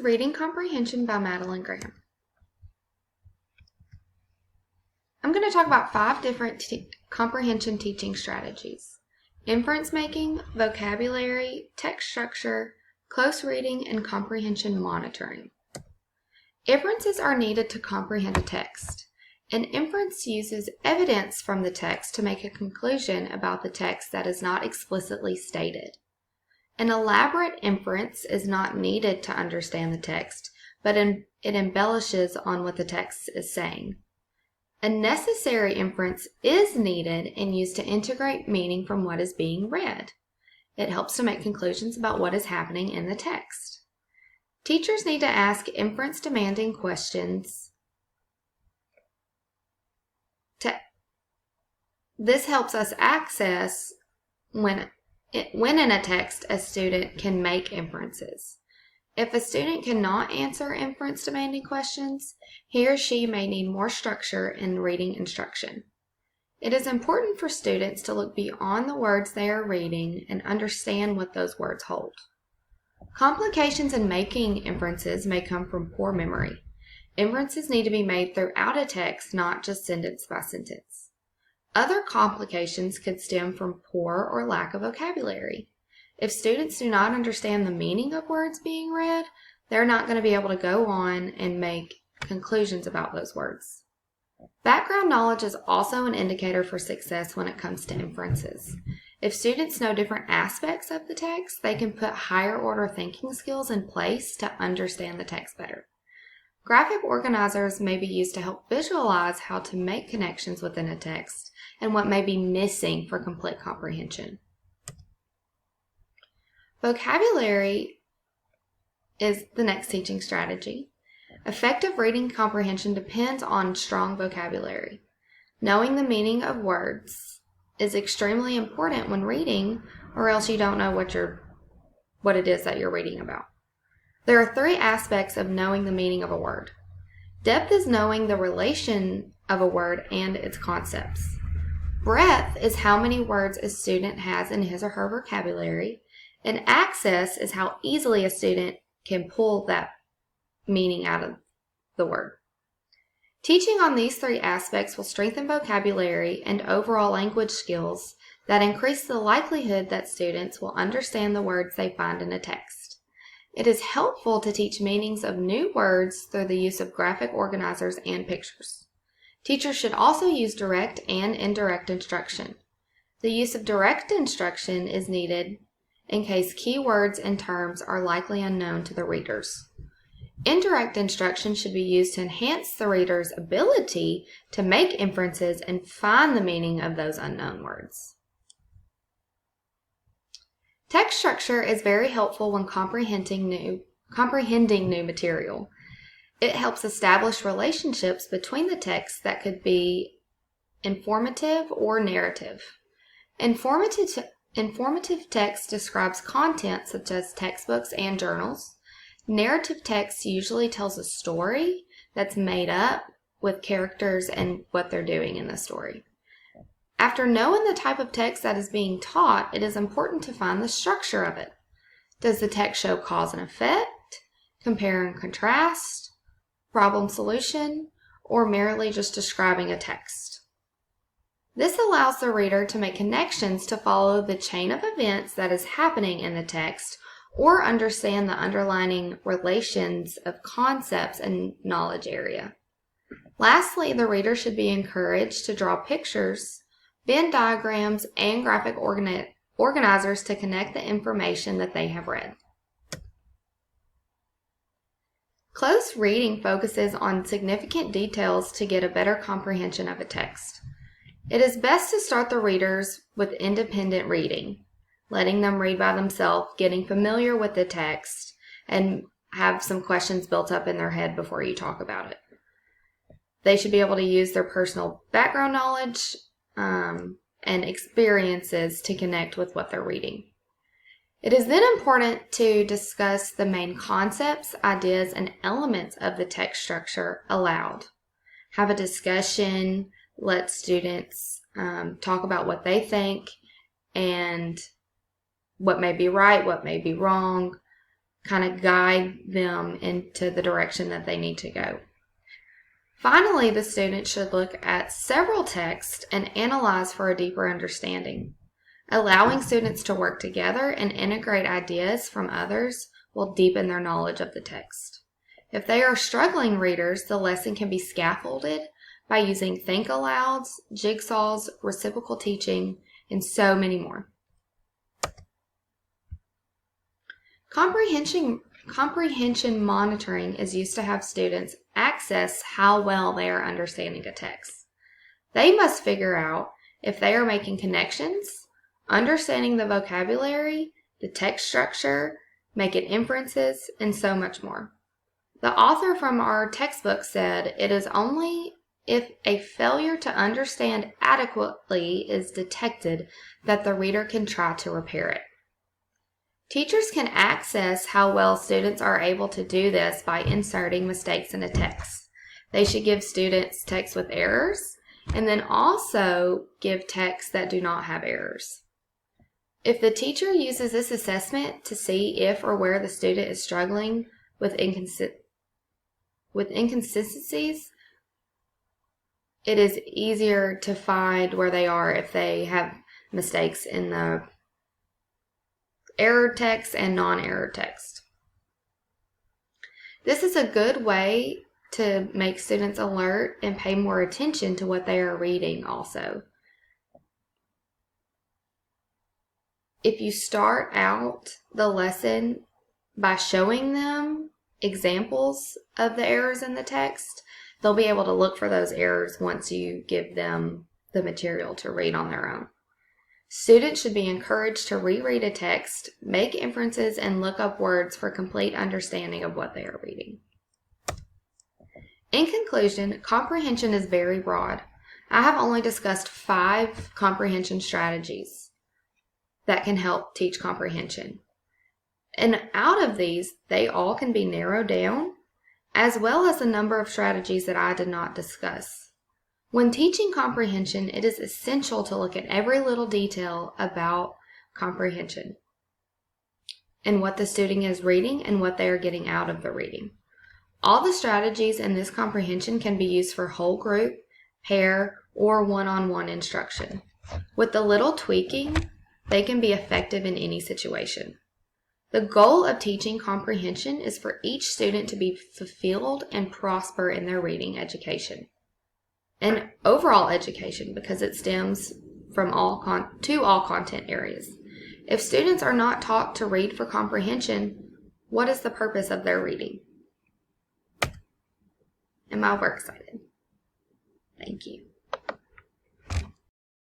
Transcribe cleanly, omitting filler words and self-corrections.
Reading Comprehension by Madeline Graham. I'm going to talk about 5 different comprehension teaching strategies: inference making, vocabulary, text structure, close reading, and comprehension monitoring. Inferences are needed to comprehend a text. An inference uses evidence from the text to make a conclusion about the text that is not explicitly stated. An elaborate inference is not needed to understand the text, but it embellishes on what the text is saying. A necessary inference is needed and used to integrate meaning from what is being read. It helps to make conclusions about what is happening in the text. Teachers need to ask inference-demanding questions. This helps us access when in a text a student can make inferences. If a student cannot answer inference-demanding questions, he or she may need more structure in reading instruction. It is important for students to look beyond the words they are reading and understand what those words hold. Complications in making inferences may come from poor memory. Inferences need to be made throughout a text, not just sentence by sentence. Other complications could stem from poor or lack of vocabulary. If students do not understand the meaning of words being read, they're not going to be able to go on and make conclusions about those words. Background knowledge is also an indicator for success when it comes to inferences. If students know different aspects of the text, they can put higher order thinking skills in place to understand the text better. Graphic organizers may be used to help visualize how to make connections within a text and what may be missing for complete comprehension. Vocabulary is the next teaching strategy. Effective reading comprehension depends on strong vocabulary. Knowing the meaning of words is extremely important when reading, or else you don't know what it is that you're reading about. There are 3 aspects of knowing the meaning of a word. Depth is knowing the relation of a word and its concepts. Breadth is how many words a student has in his or her vocabulary, and access is how easily a student can pull that meaning out of the word. Teaching on these 3 aspects will strengthen vocabulary and overall language skills that increase the likelihood that students will understand the words they find in a text. It is helpful to teach meanings of new words through the use of graphic organizers and pictures. Teachers should also use direct and indirect instruction. The use of direct instruction is needed in case key words and terms are likely unknown to the readers. Indirect instruction should be used to enhance the reader's ability to make inferences and find the meaning of those unknown words. Text structure is very helpful when comprehending new material. It helps establish relationships between the text that could be informative or narrative. Informative text describes content such as textbooks and journals. Narrative text usually tells a story that's made up with characters and what they're doing in the story. After knowing the type of text that is being taught, it is important to find the structure of it. Does the text show cause and effect, compare and contrast, problem solution, or merely just describing a text? This allows the reader to make connections to follow the chain of events that is happening in the text or understand the underlying relations of concepts and knowledge area. Lastly, the reader should be encouraged to draw pictures, Venn diagrams, and graphic organizers to connect the information that they have read. Close reading focuses on significant details to get a better comprehension of a text. It is best to start the readers with independent reading, letting them read by themselves, getting familiar with the text, and have some questions built up in their head before you talk about it. They should be able to use their personal background knowledge and experiences to connect with what they're reading. It is then important to discuss the main concepts, ideas, and elements of the text structure aloud. Have a discussion, let students talk about what they think and what may be right, what may be wrong. kind of guide them into the direction that they need to go. Finally, the student should look at several texts and analyze for a deeper understanding. Allowing students to work together and integrate ideas from others will deepen their knowledge of the text. If they are struggling readers, the lesson can be scaffolded by using think-alouds, jigsaws, reciprocal teaching, and so many more. Comprehension monitoring is used to have students access how well they are understanding a text. They must figure out if they are making connections, understanding the vocabulary, the text structure, making inferences, and so much more. The author from our textbook said, "It is only if a failure to understand adequately is detected that the reader can try to repair it." Teachers can access how well students are able to do this by inserting mistakes in a text. They should give students text with errors and then also give texts that do not have errors. If the teacher uses this assessment to see if or where the student is struggling with inconsistencies, it is easier to find where they are if they have mistakes in the error text and non-error text. This is a good way to make students alert and pay more attention to what they are reading also. If you start out the lesson by showing them examples of the errors in the text, they'll be able to look for those errors once you give them the material to read on their own. Students should be encouraged to reread a text, make inferences, and look up words for complete understanding of what they are reading. In conclusion, comprehension is very broad. I have only discussed 5 comprehension strategies that can help teach comprehension. And out of these, they all can be narrowed down, as well as a number of strategies that I did not discuss. When teaching comprehension, it is essential to look at every little detail about comprehension and what the student is reading and what they are getting out of the reading. All the strategies in this comprehension can be used for whole group, pair, or one-on-one instruction. With a little tweaking, they can be effective in any situation. The goal of teaching comprehension is for each student to be fulfilled and prosper in their reading education and overall education, because it stems from all content areas. If students are not taught to read for comprehension, what is the purpose of their reading? Am I work cited? Thank you.